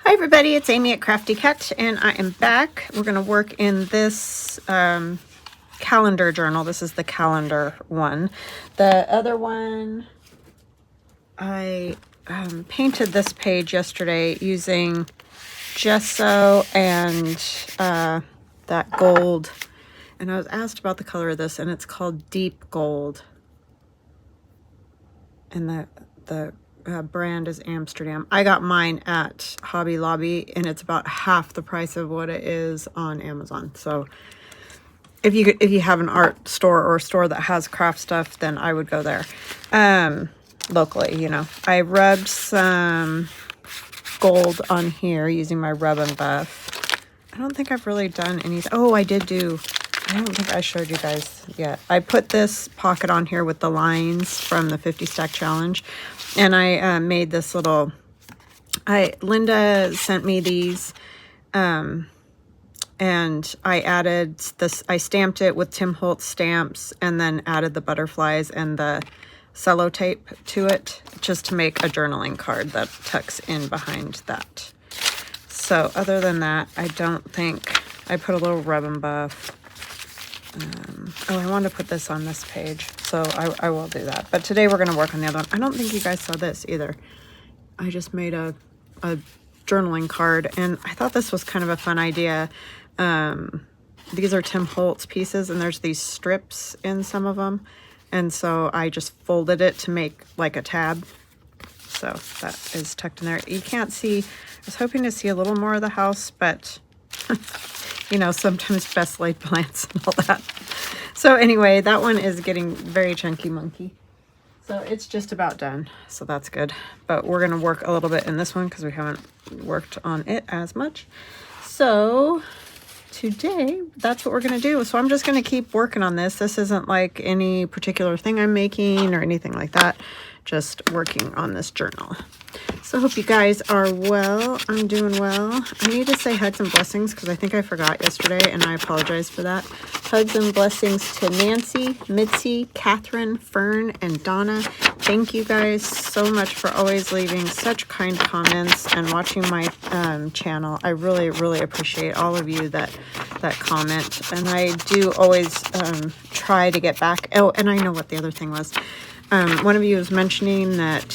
Hi everybody, it's Amy at Crafty Cat, and I am back. We're going to work in this calendar journal. This is the calendar one. The other one, I painted this page yesterday using gesso and that gold. And I was asked about the color of this, and it's called Deep Gold. And the brand is Amsterdam. I got mine at Hobby Lobby, and it's about half the price of what it is on Amazon. So if you have an art store or a store that has craft stuff, then I would go there. Locally, you know. I rubbed some gold on here using my rub and buff. I don't think I've really done anything. Oh, I don't think I showed you guys yet. I put this pocket on here with the lines from the 50 stack challenge, and I made this little, Linda sent me these, and I added this, I stamped it with Tim Holtz stamps and then added the butterflies and the sellotape to it just to make a journaling card that tucks in behind that. So other than that, I don't think, I put a little rub and buff. Oh, I wanted to put this on this page, so I will do that. But today we're going to work on the other one. I don't think you guys saw this either. I just made a journaling card, and I thought this was kind of a fun idea. These are Tim Holtz pieces, and there's these strips in some of them. And so I just folded it to make like a tab. So that is tucked in there. You can't see, I was hoping to see a little more of the house, but you know, sometimes best laid plans and all that. So anyway, that one is getting very chunky monkey. So it's just about done. So that's good. But we're going to work a little bit in this one because we haven't worked on it as much. So today, that's what we're going to do. So I'm just going to keep working on this. This isn't like any particular thing I'm making or anything like that. Just working on this journal. So I hope you guys are well. I'm doing well. I need to say hugs and blessings because I think I forgot yesterday, and I apologize for that. Hugs and blessings to Nancy, Mitzi, Catherine, Fern, and Donna. Thank you guys so much for always leaving such kind comments and watching my channel. I really, really appreciate all of you that comment, and I do always try to get back. Oh, and I know what the other thing was. One of you was mentioning that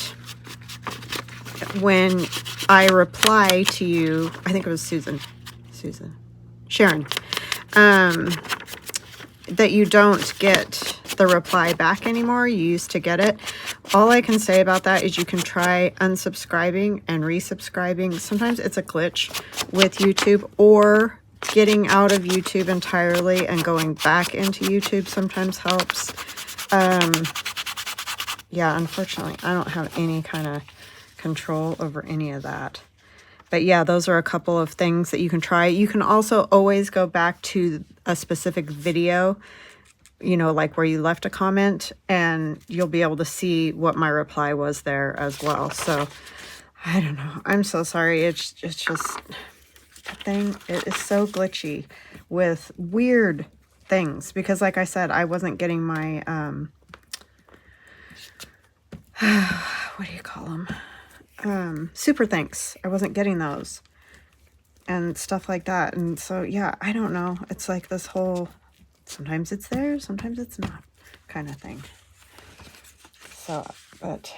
when I reply to you, I think it was Sharon, that you don't get the reply back anymore. You used to get it. All I can say about that is you can try unsubscribing and resubscribing. Sometimes it's a glitch with YouTube, or getting out of YouTube entirely and going back into YouTube sometimes helps. Yeah, unfortunately, I don't have any kind of control over any of that. But yeah, those are a couple of things that you can try. You can also always go back to a specific video, you know, like where you left a comment, and you'll be able to see what my reply was there as well. So I don't know. I'm so sorry. It's just the thing. It is so glitchy with weird things because, like I said, I wasn't getting my what do you call them? Super thanks. I wasn't getting those and stuff like that. And so, yeah, I don't know. It's like this whole, sometimes it's there, sometimes it's not kind of thing. So, but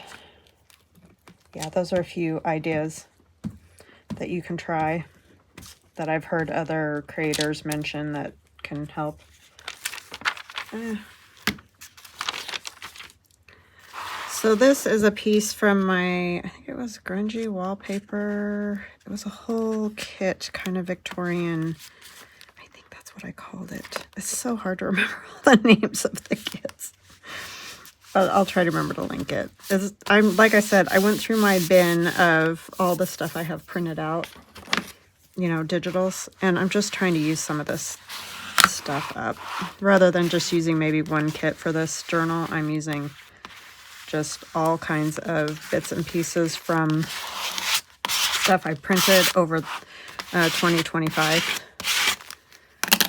yeah, those are a few ideas that you can try that I've heard other creators mention that can help. So this is a piece from my, I think it was Grungy Wallpaper. It was a whole kit, kind of Victorian. I think that's what I called it. It's so hard to remember all the names of the kits. I'll try to remember to link it. I'm like I said, I went through my bin of all the stuff I have printed out, you know, digitals, and I'm just trying to use some of this stuff up. Rather than just using maybe one kit for this journal, I'm using just all kinds of bits and pieces from stuff I printed over 2025,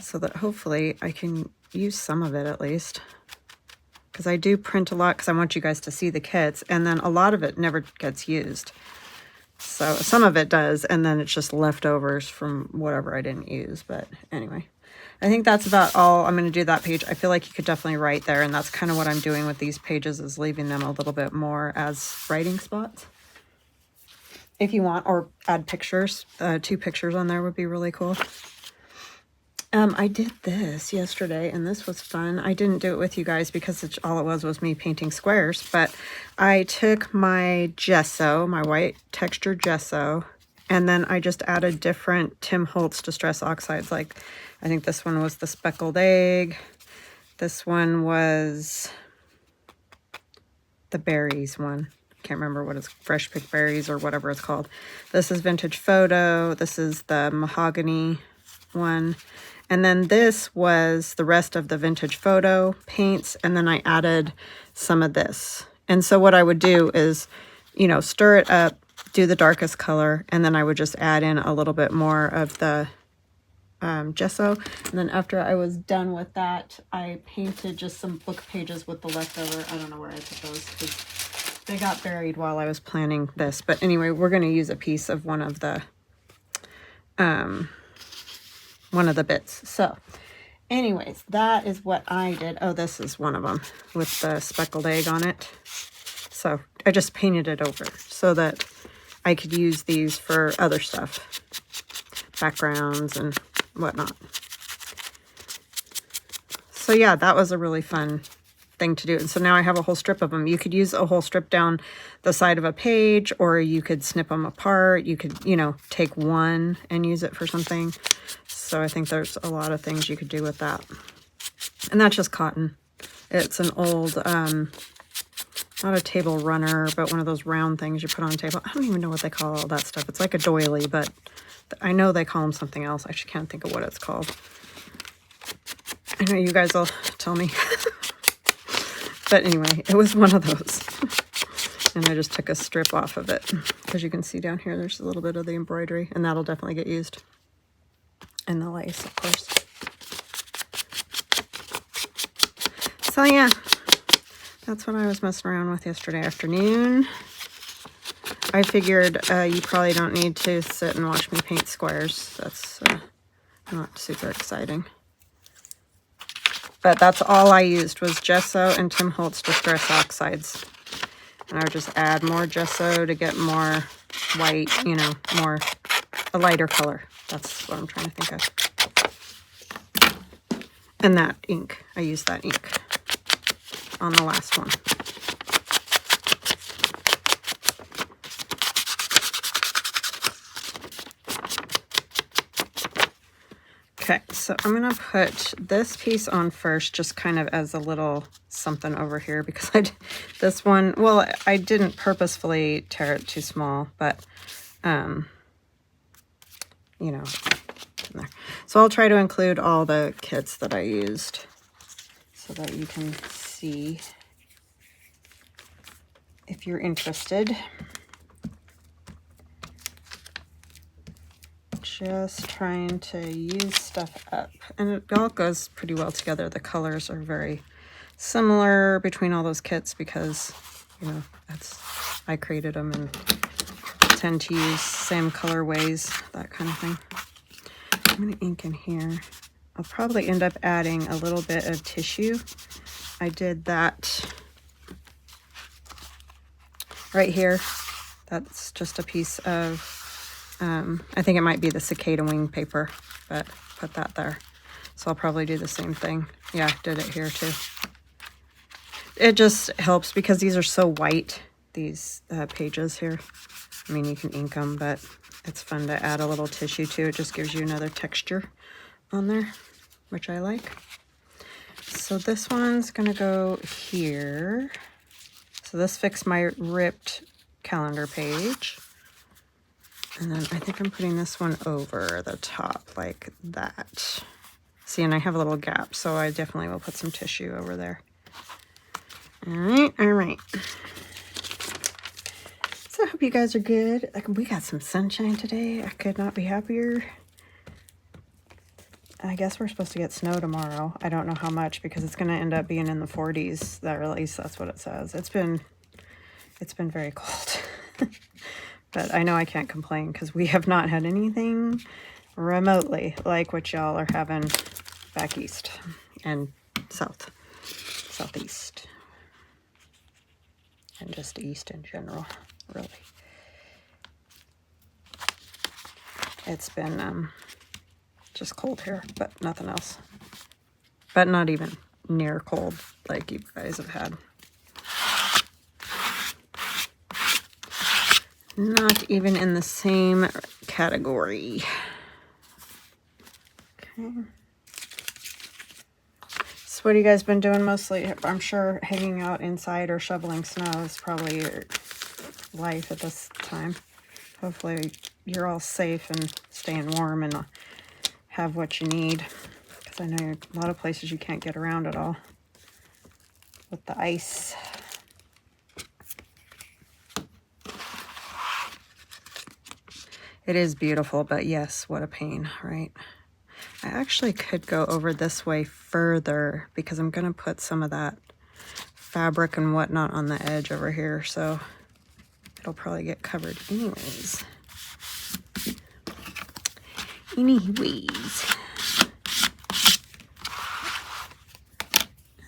so that hopefully I can use some of it at least, because I do print a lot because I want you guys to see the kits, and then a lot of it never gets used. So some of it does, and then it's just leftovers from whatever I didn't use. But anyway, I think that's about all I'm going to do that page. I feel like you could definitely write there, and that's kind of what I'm doing with these pages, is leaving them a little bit more as writing spots. If you want, or add pictures. 2 pictures on there would be really cool. I did this yesterday, and this was fun. I didn't do it with you guys because all it was me painting squares, but I took my gesso, my white textured gesso, and then I just added different Tim Holtz Distress Oxides. Like, I think this one was the Speckled Egg. This one was the berries one. Can't remember what it's, Fresh Picked Berries or whatever it's called. This is Vintage Photo. This is the Mahogany one. And then this was the rest of the Vintage Photo paints, and then I added some of this. And so what I would do is, you know, stir it up, do the darkest color, and then I would just add in a little bit more of the gesso. And then after I was done with that, I painted just some book pages with the leftover. I don't know where I put those because they got buried while I was planning this. But anyway, we're going to use a piece of one of the bits. So anyways, that is what I did. Oh, this is one of them with the speckled egg on it. So I just painted it over so that I could use these for other stuff, backgrounds and whatnot. So yeah, that was a really fun thing to do. And so now I have a whole strip of them. You could use a whole strip down the side of a page, or you could snip them apart. You could, you know, take one and use it for something. So I think there's a lot of things you could do with that. And that's just cotton. It's an old, not a table runner, but one of those round things you put on a table. I don't even know what they call all that stuff. It's like a doily, but I know they call them something else. I actually can't think of what it's called. I know you guys will tell me. But anyway, it was one of those. And I just took a strip off of it. As you can see down here, there's a little bit of the embroidery, and that'll definitely get used. And the lace, of course. So yeah, that's what I was messing around with yesterday afternoon. I figured you probably don't need to sit and watch me paint squares. That's not super exciting. But that's all I used was gesso and Tim Holtz Distress Oxides. And I would just add more gesso to get more white, you know, a lighter color. That's what I'm trying to think of. And that ink, I used that ink on the last one. Okay, so I'm going to put this piece on first, just kind of as a little something over here, because this one, well, I didn't purposefully tear it too small, but, you know, in there. So I'll try to include all the kits that I used so that you can see if you're interested. Just trying to use stuff up, and it all goes pretty well together. The colors are very similar between all those kits because, you know, I created them and tend to use same colorways, that kind of thing. I'm going to ink in here. I'll probably end up adding a little bit of tissue. I did that right here. That's just a piece of I think it might be the Cicada wing paper, but put that there. So I'll probably do the same thing. Yeah, did it here too. It just helps because these are so white, these pages here. I mean, you can ink them, but it's fun to add a little tissue too. It just gives you another texture on there, which I like. So this one's gonna go here. So this fixed my ripped calendar page. And then I think I'm putting this one over the top like that. See, and I have a little gap, so I definitely will put some tissue over there. All right, all right. So I hope you guys are good. We got some sunshine today. I could not be happier. I guess we're supposed to get snow tomorrow. I don't know how much because it's going to end up being in the 40s. At least that's what it says. It's been very cold. But I know I can't complain because we have not had anything remotely like what y'all are having back east and southeast, and just east in general, really. It's been just cold here, but nothing else. But not even near cold like you guys have had. Not even in the same category. Okay. So what have you guys been doing mostly? I'm sure hanging out inside or shoveling snow is probably your life at this time. Hopefully you're all safe and staying warm and have what you need. Because I know a lot of places you can't get around at all with the ice. It is beautiful, but yes, what a pain, right? I actually could go over this way further because I'm going to put some of that fabric and whatnot on the edge over here, so it'll probably get covered anyways. Anyways.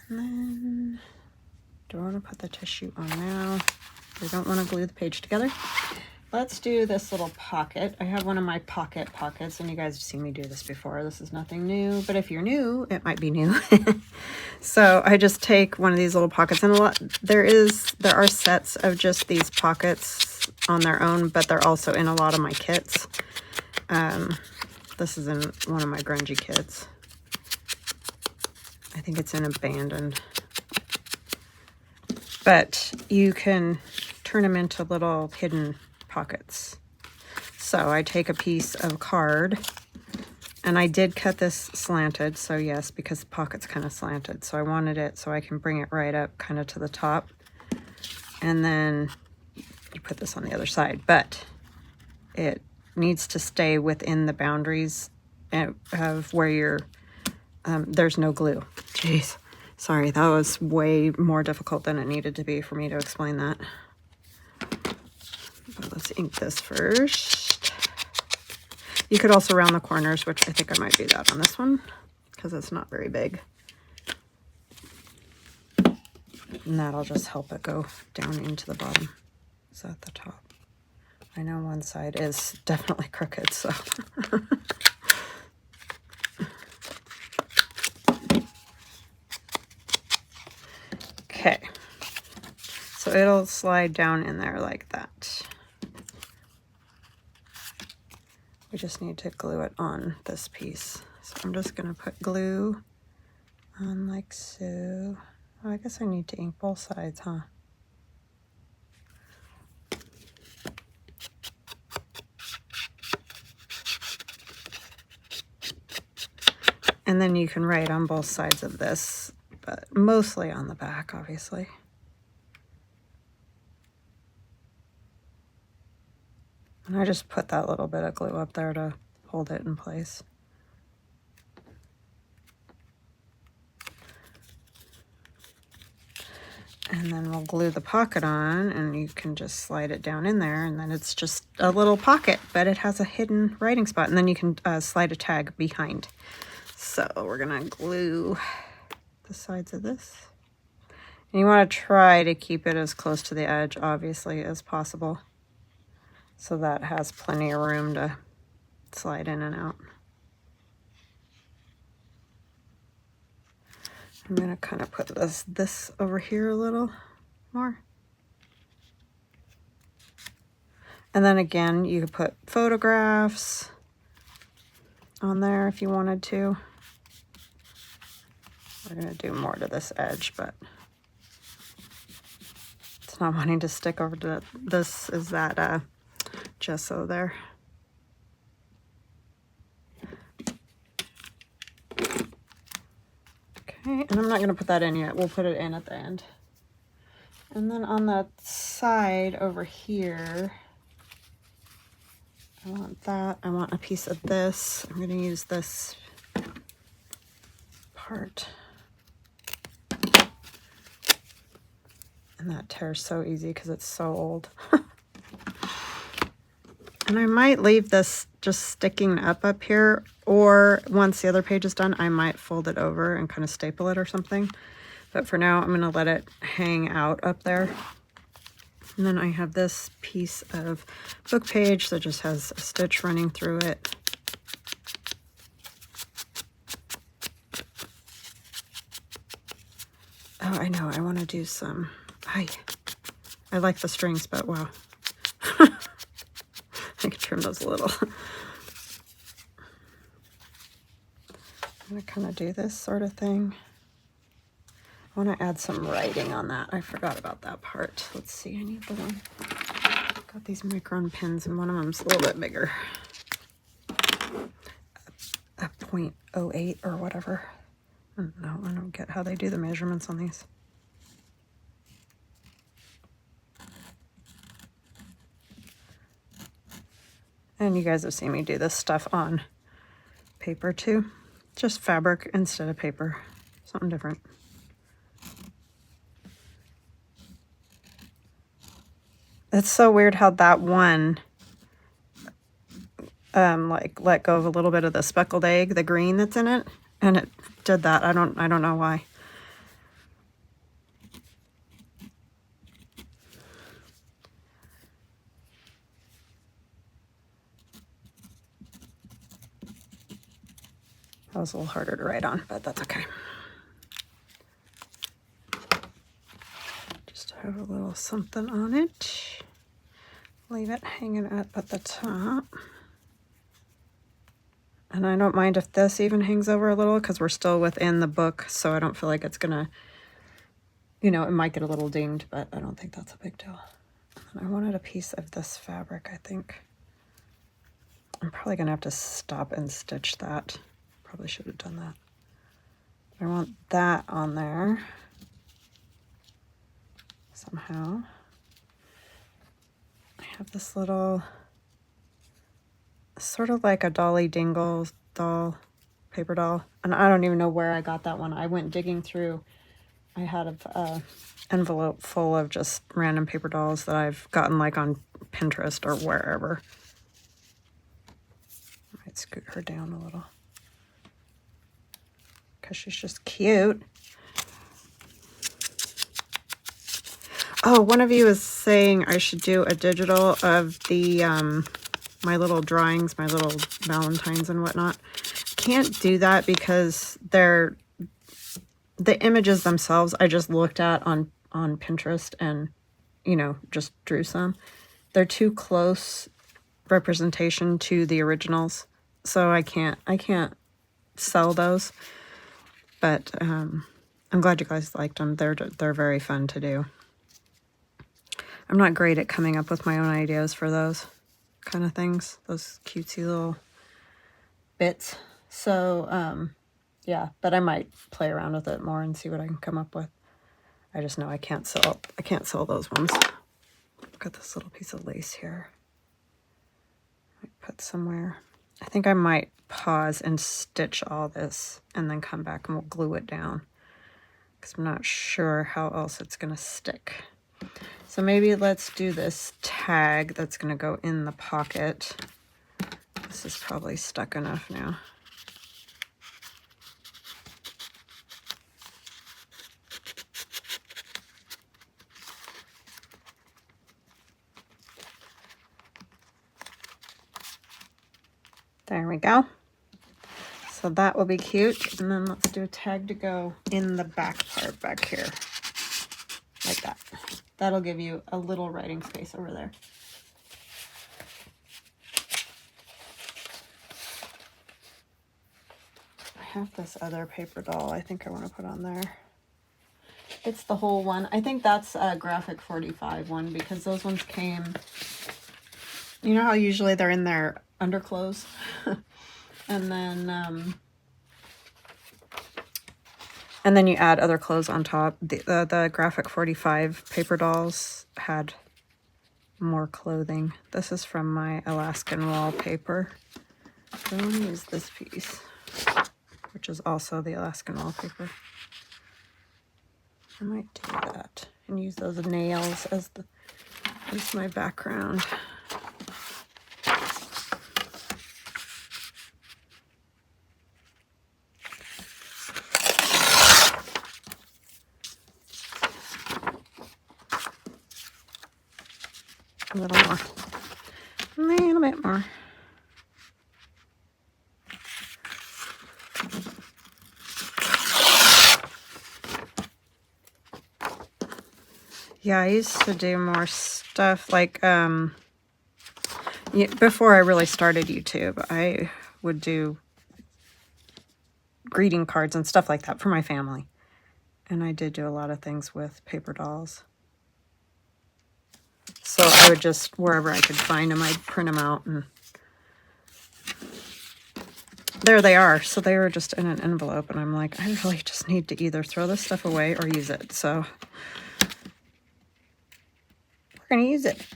And then, do I want to put the tissue on now? I don't want to glue the page together. Let's do this little pocket. I have one of my pockets, and you guys have seen me do this before. This is nothing new, but if you're new, it might be new. So I just take one of these little pockets, and there are sets of just these pockets on their own, but they're also in a lot of my kits. This is in one of my grungy kits. I think it's in Abandoned. But you can turn them into little hidden pockets. So I take a piece of card, and I did cut this slanted, so yes, because the pocket's kind of slanted, so I wanted it so I can bring it right up kind of to the top, and then you put this on the other side, but it needs to stay within the boundaries of where you're there's no glue. Jeez, sorry, that was way more difficult than it needed to be for me to explain that. But let's ink this first. You could also round the corners, which I think I might do that on this one because it's not very big. And that'll just help it go down into the bottom. It's at the top. I know one side is definitely crooked, so. Okay. So it'll slide down in there like that. We just need to glue it on this piece. So I'm just going to put glue on like so. Oh, I guess I need to ink both sides, huh? And then you can write on both sides of this, but mostly on the back, obviously. And I just put that little bit of glue up there to hold it in place. And then we'll glue the pocket on, and you can just slide it down in there, and then it's just a little pocket, but it has a hidden writing spot, and then you can slide a tag behind. So we're gonna glue the sides of this. And you want to try to keep it as close to the edge, obviously, as possible, so that has plenty of room to slide in and out. I'm going to kind of put this over here a little more. And then again, you could put photographs on there if you wanted to. We're going to do more to this edge, but it's not wanting to stick over to this. Is that gesso there. Okay, and I'm not going to put that in yet. We'll put it in at the end. And then on the side over here, I want that. I want a piece of this. I'm going to use this part. And that tears so easy because it's so old. And I might leave this just sticking up here, or once the other page is done, I might fold it over and kind of staple it or something. But for now, I'm going to let it hang out up there. And then I have this piece of book page that just has a stitch running through it. Oh, I know, I want to do some, I like the strings, but wow. I can trim those a little. I'm going to kind of do this sort of thing. I want to add some writing on that. I forgot about that part. Let's see, I need the one. Got these micron pins, and one of them's a little bit bigger. A 0.08 or whatever. I don't get how they do the measurements on these. And you guys have seen me do this stuff on paper too. Just fabric instead of paper. Something different. It's so weird how that one like let go of a little bit of the speckled egg, the green that's in it, and it did that. I don't know why. That was a little harder to write on, but that's okay. Just have a little something on it. Leave it hanging up at the top. And I don't mind if this even hangs over a little because we're still within the book, so I don't feel like it's gonna, you know, it might get a little dinged, but I don't think that's a big deal. And I wanted a piece of this fabric, I think. I'm probably gonna have to stop and stitch that. Probably should have done that. I want that on there somehow. I have this little, sort of like a Dolly Dingle doll, paper doll. And I don't even know where I got that one. I went digging through. I had an envelope full of just random paper dolls that I've gotten like on Pinterest or wherever. I might scoot her down a little because she's just cute. Oh, one of you is saying I should do a digital of the my little drawings, my little Valentines and whatnot. Can't do that because they're the images themselves I just looked at on Pinterest and, you know, just drew some. They're too close representation to the originals, so I can't sell those. But I'm glad you guys liked them. They're very fun to do. I'm not great at coming up with my own ideas for those kind of things, those cutesy little bits. So yeah, but I might play around with it more and see what I can come up with. I just know I can't sell those ones. Look at this little piece of lace here. I put somewhere. I think I might pause and stitch all this and then come back and we'll glue it down because I'm not sure how else it's gonna stick. So maybe let's do this tag that's gonna go in the pocket. This is probably stuck enough now. There we go. So that will be cute. And then let's do a tag to go in the back part back here. Like that. That'll give you a little writing space over there. I have this other paper doll I think I want to put on there. It's the whole one. I think that's a graphic 45 one because those ones came, you know how usually they're in their underclothes? And then you add other clothes on top. The graphic 45 paper dolls had more clothing. This is from my Alaskan wallpaper. So I'm gonna use this piece, which is also the Alaskan wallpaper. I might do that and use those nails as my background. A little more. A little bit more. Yeah, I used to do more stuff like, before I really started YouTube, I would do greeting cards and stuff like that for my family. And I did do a lot of things with paper dolls. So I would just, wherever I could find them, I'd print them out. And there they are. So they were just in an envelope. And I'm like, I really just need to either throw this stuff away or use it. So we're going to use it.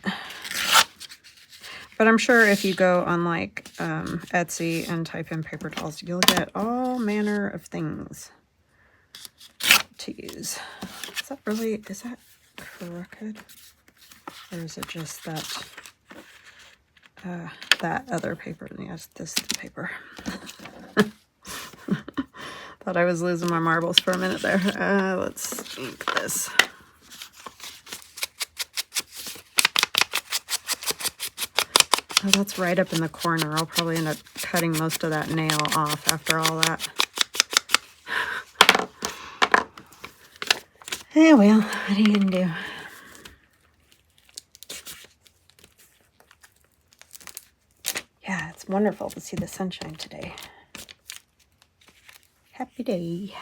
But I'm sure if you go on like Etsy and type in paper dolls, you'll get all manner of things to use. Is that crooked? Or is it just that that other paper? Yes, this paper. Thought I was losing my marbles for a minute there. Let's ink this. Oh, that's right up in the corner. I'll probably end up cutting most of that nail off after all that. Oh well, what are you gonna do? Yeah, it's wonderful to see the sunshine today. Happy day.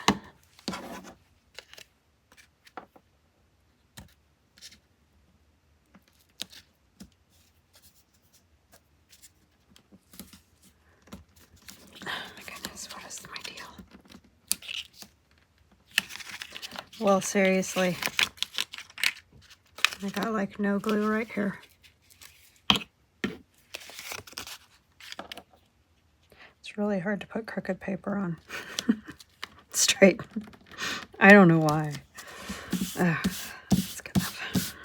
Well, seriously, I got like no glue right here. It's really hard to put crooked paper on straight. I don't know why. That's good enough.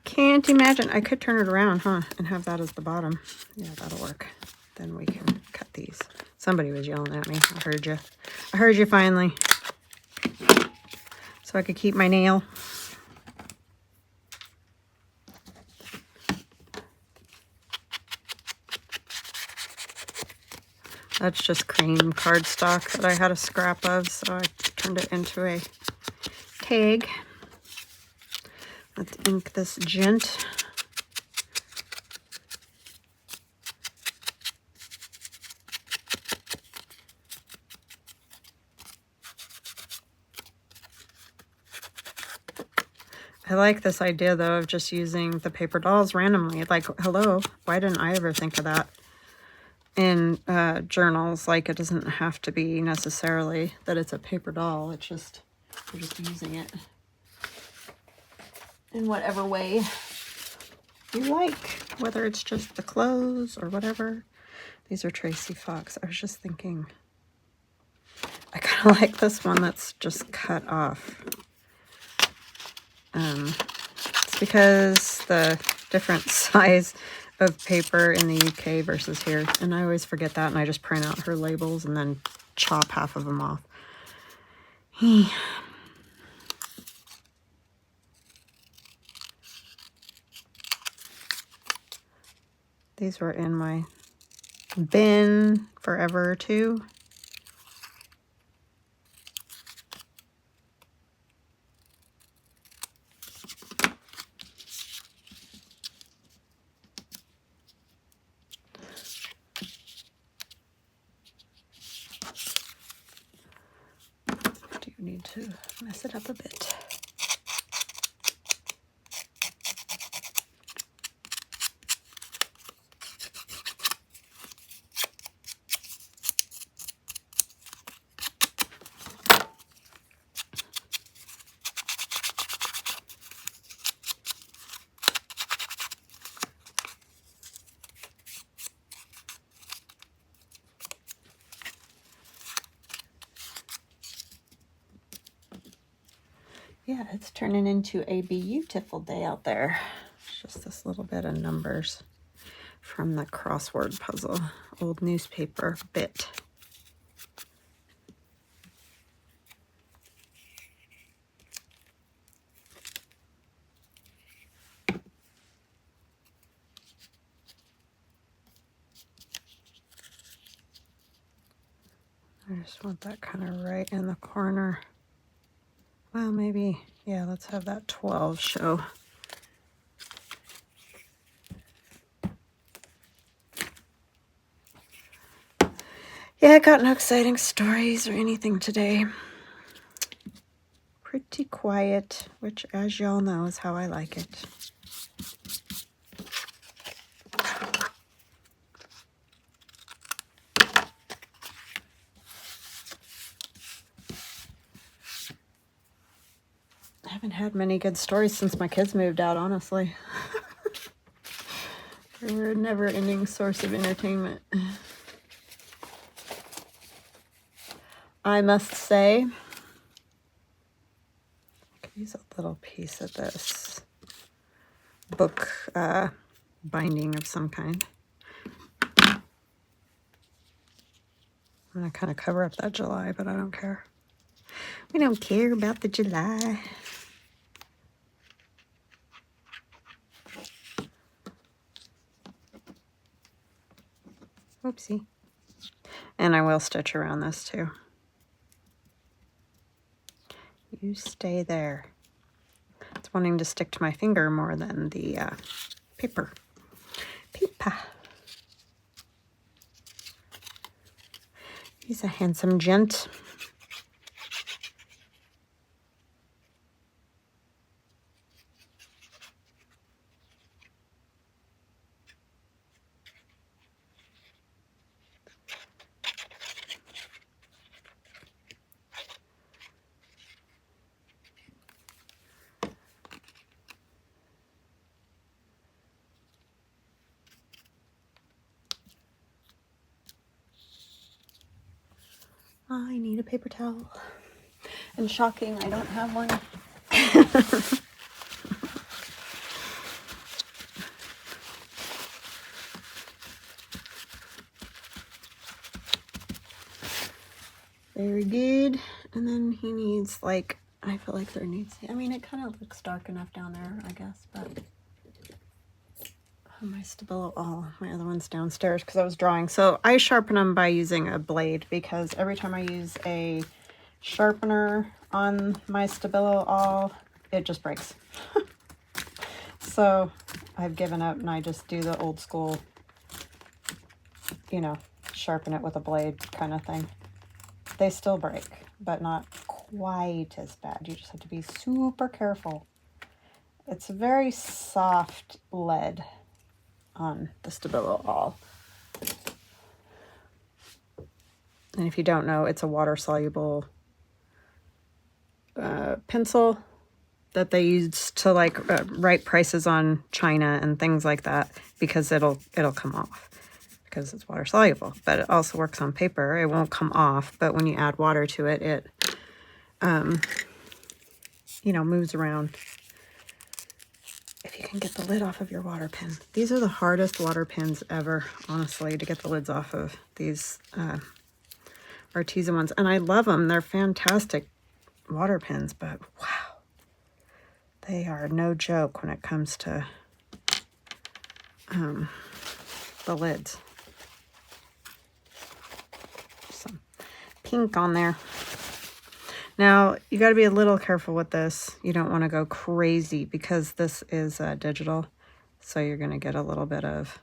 Can't imagine. I could turn it around, huh? And have that as the bottom. Yeah, that'll work. Then we can cut these. Somebody was yelling at me. I heard you. I heard you finally. So I could keep my nail. That's just cream cardstock that I had a scrap of, so I turned it into a tag. Let's ink this gent. I like this idea, though, of just using the paper dolls randomly. Like, hello, why didn't I ever think of that in journals? Like, it doesn't have to be necessarily that it's a paper doll. It's just, you're just using it in whatever way you like, whether it's just the clothes or whatever. These are Tracy Fox. I was just thinking, I kind of like this one that's just cut off. It's because the different size of paper in the UK versus here, and I always forget that, and I just print out her labels and then chop half of them off. These were in my bin forever too. Need to mess it up a bit. Yeah, it's turning into a beautiful day out there. It's just this little bit of numbers from the crossword puzzle, old newspaper bit. I just want that kind of right in the corner. Well, maybe, yeah, let's have that 12 show. Yeah, I got no exciting stories or anything today. Pretty quiet, which, as y'all know, is how I like it. I haven't had many good stories since my kids moved out, honestly. They were a never-ending source of entertainment. I must say, I could use a little piece of this book binding of some kind. I'm going to kind of cover up that July, but I don't care. We don't care about the July. Oopsie. And I will stitch around this too. You stay there. It's wanting to stick to my finger more than the paper. Paper. He's a handsome gent. I need a paper towel. And shocking, I don't have one. Very good. And then he needs, like, I feel like there needs, I mean, it kind of looks dark enough down there, I guess, but my Stabilo, oh, my other one's downstairs because I was drawing. So I sharpen them by using a blade because every time I use a sharpener on my Stabilo all, it just breaks. So I've given up and I just do the old school, you know, sharpen it with a blade kind of thing. They still break, but not quite as bad. You just have to be super careful. It's a very soft lead on the Stabilo all. And if you don't know, it's a water-soluble pencil that they use to like write prices on china and things like that because it'll come off because it's water-soluble. But it also works on paper. It won't come off, but when you add water to it, it you know, moves around. If you can get the lid off of your water pen. These are the hardest water pens ever, honestly, to get the lids off of these artisan ones. And I love them. They're fantastic water pens, but wow. They are no joke when it comes to the lids. Some pink on there. Now, you got to be a little careful with this. You don't want to go crazy because this is digital. So you're going to get a little bit of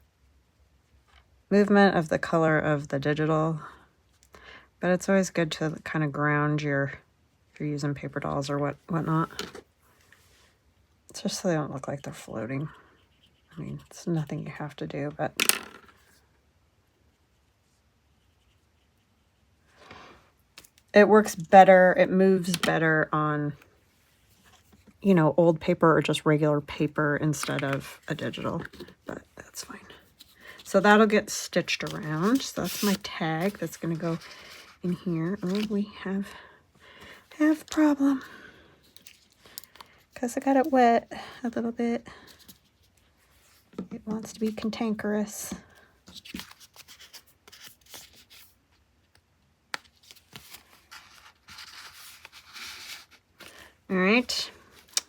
movement of the color of the digital. But it's always good to kind of ground your, if you're using paper dolls or whatnot. It's just so they don't look like they're floating. I mean, it's nothing you have to do, but... It works better, it moves better on, you know, old paper or just regular paper instead of a digital, but that's fine. So that'll get stitched around. So that's my tag that's going to go in here. Oh, we have a problem because I got it wet a little bit. It wants to be cantankerous. All right,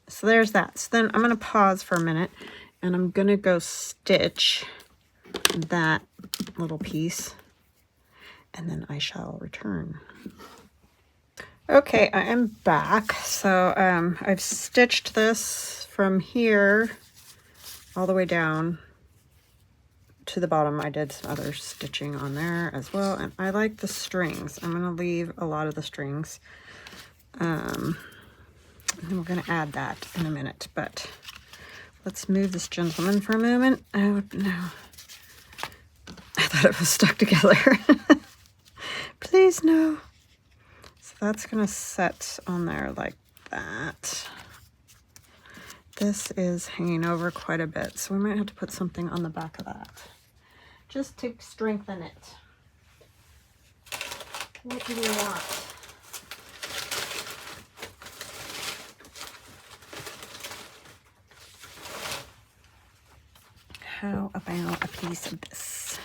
so there's that. So then I'm going to pause for a minute and I'm going to go stitch that little piece. and then I shall return. Okay, I am back. So I've stitched this from here all the way down to the bottom. I did some other stitching on there as well, and I like the strings. I'm going to leave a lot of the strings. And we're going to add that in a minute, but let's move this gentleman for a moment. Oh, no. I thought it was stuck together. Please, no. So that's going to set on there like that. This is hanging over quite a bit, so we might have to put something on the back of that, just to strengthen it. What do we want? How about a piece of this?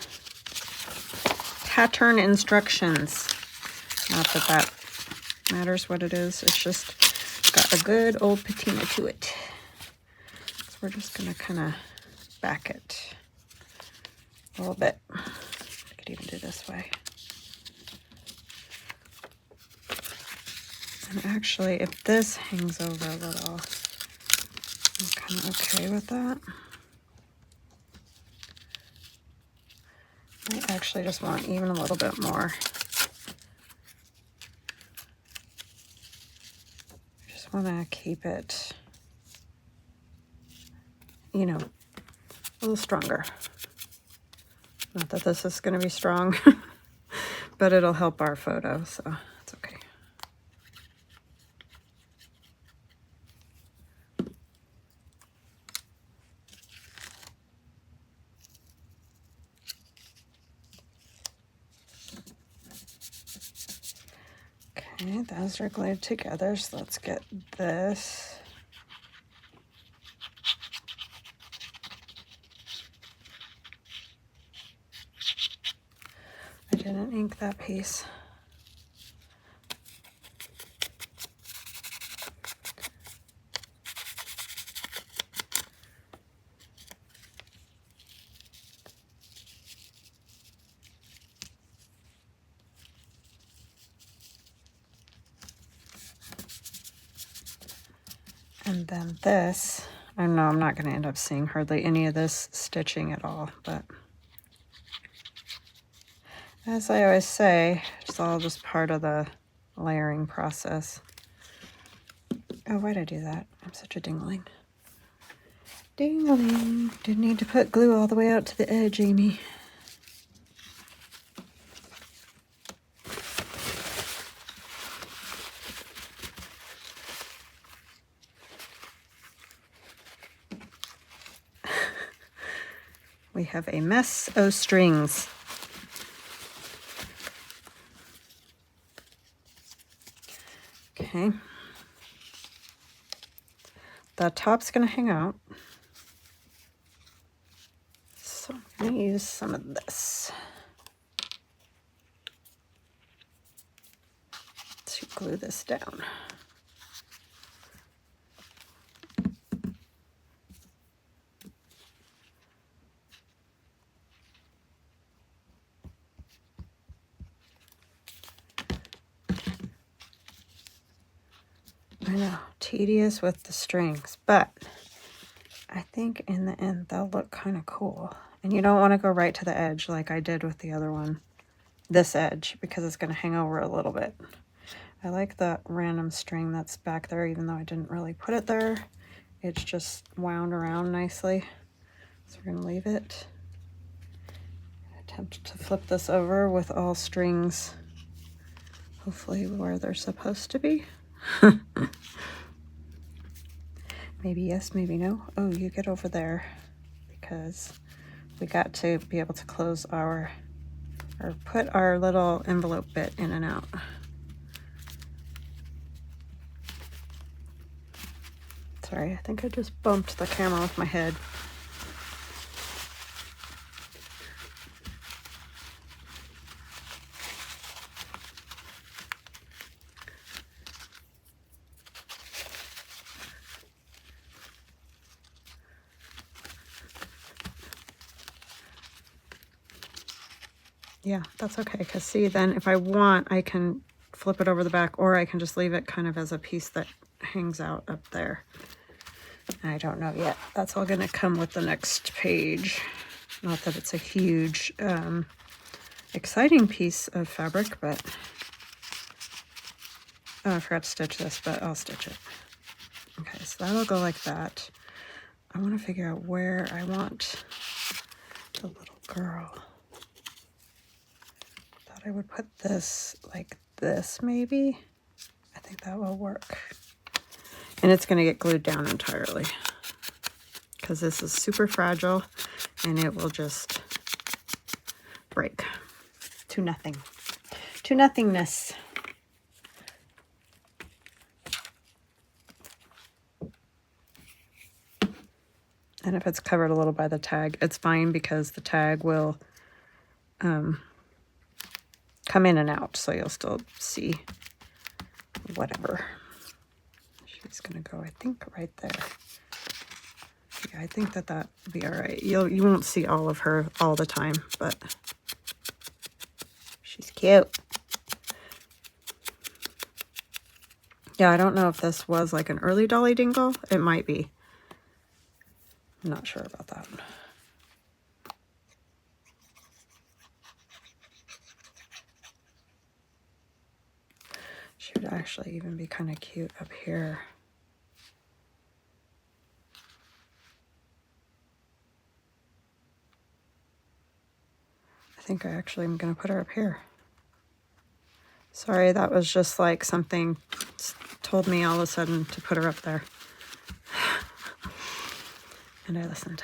Pattern instructions. Not that that matters what it is. It's just got a good old patina to it. So we're just going to kind of back it a little bit. I could even do this way. And actually, if this hangs over a little, I'm kind of okay with that. I actually just want even a little bit more. I just want to keep it, you know, a little stronger. Not that this is going to be strong, but it'll help our photo, so it's okay. Okay, those are glued together, so let's get this. I didn't ink that piece. And then this, I know I'm not going to end up seeing hardly any of this stitching at all, but as I always say, it's all just part of the layering process. Oh, why'd I do that? I'm such a dingling. Dingling. Didn't need to put glue all the way out to the edge, Amy. We have a mess of strings. Okay. The top's going to hang out. So I'm going to use some of this to glue this down. I know, tedious with the strings, but I think in the end they'll look kind of cool. And you don't want to go right to the edge like I did with the other one, this edge, because it's going to hang over a little bit. I like the random string that's back there, even though I didn't really put it there. It's just wound around nicely. So we're going to leave it. Attempt to flip this over with all strings, hopefully where they're supposed to be. Maybe yes, maybe no. Oh, you get over there, because we got to be able to close our, or put our little envelope bit in and out. Sorry, I think I just bumped the camera with my head. Yeah, that's okay, because see, then if I want, I can flip it over the back, or I can just leave it kind of as a piece that hangs out up there. I don't know yet. That's all going to come with the next page. Not that it's a huge, exciting piece of fabric, but... Oh, I forgot to stitch this, but I'll stitch it. Okay, so that'll go like that. I want to figure out where I want the little girl. Thought I would put this like this, maybe. I think that will work. And it's going to get glued down entirely, because this is super fragile and it will just break to nothing. To nothingness. And if it's covered a little by the tag, it's fine, because the tag will come in and out, so you'll still see whatever. She's gonna go, I think, right there. Yeah, I think that that would be all right. You won't see all of her all the time, but she's cute. Yeah, I don't know if this was like an early Dolly Dingle. It might be. I'm not sure about that. She would actually even be kind of cute up here. I think I actually am going to put her up here. Sorry, that was just like something told me all of a sudden to put her up there. And I listened.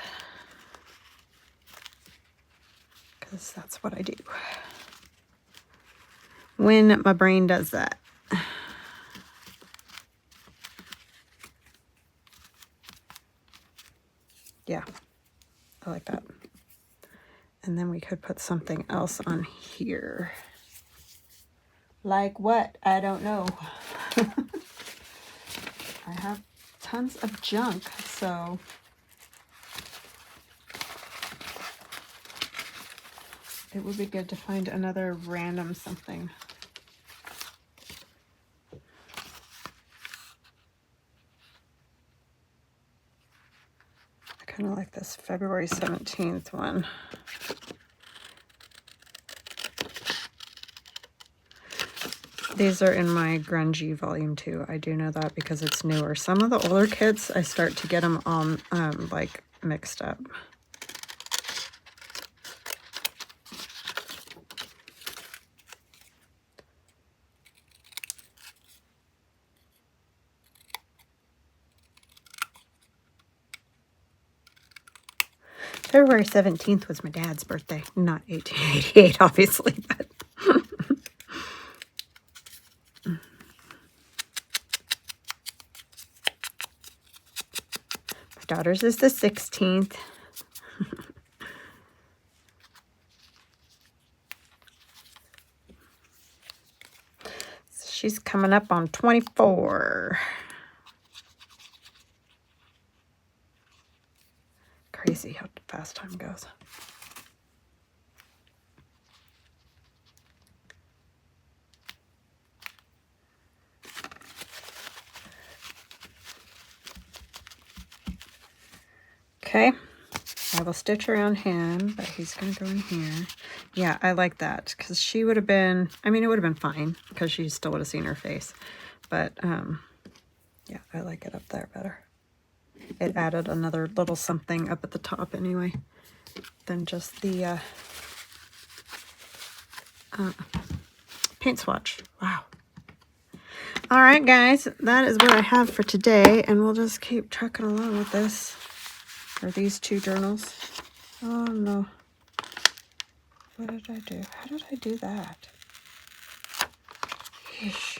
Because that's what I do. When my brain does that. Yeah, I like that. And then we could put something else on here. Like what? I don't know. I have tons of junk, so... it would be good to find another random something. I kind of like this February 17th one. These are in my Grungy Volume 2. I do know that because it's newer. Some of the older kits, I start to get them all like mixed up. February 17th was my dad's birthday, not 1888, obviously, but my daughter's is the 16th. She's coming up on 24. Crazy how fast time goes. Okay, I will stitch around him, but he's going to go in here. Yeah, I like that, because she would have been, I mean, it would have been fine, because she still would have seen her face. But, yeah, I like it up there better. It added another little something up at the top anyway, than just the paint swatch. Wow. All right, guys, that is what I have for today, and we'll just keep trucking along with this, or these two journals. Oh, no. What did I do? How did I do that? Yeesh.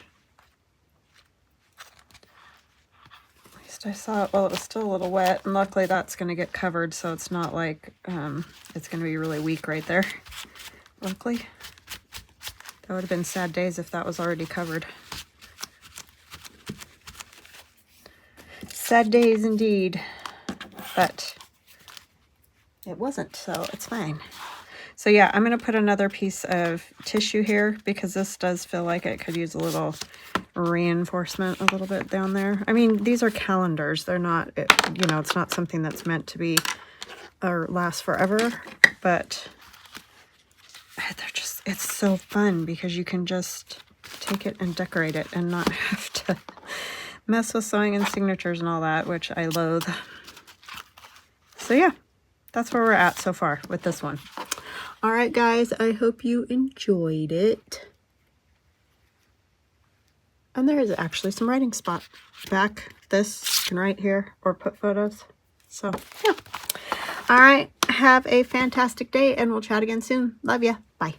I saw it while it was still a little wet, and luckily that's going to get covered, so it's not like it's going to be really weak right there. Luckily. That would have been sad days if that was already covered. Sad days indeed. But it wasn't, so it's fine. So yeah, I'm going to put another piece of tissue here because this does feel like it could use a little reinforcement a little bit down there. I mean, these are calendars. They're not, you know, it's not something that's meant to be or last forever, but they're just, it's so fun because you can just take it and decorate it and not have to mess with sewing and signatures and all that, which I loathe. So yeah, that's where we're at so far with this one. All right, guys, I hope you enjoyed it. And there is actually some writing spot back. This you can write here or put photos. So yeah. All right, have a fantastic day and we'll chat again soon. Love ya. Bye.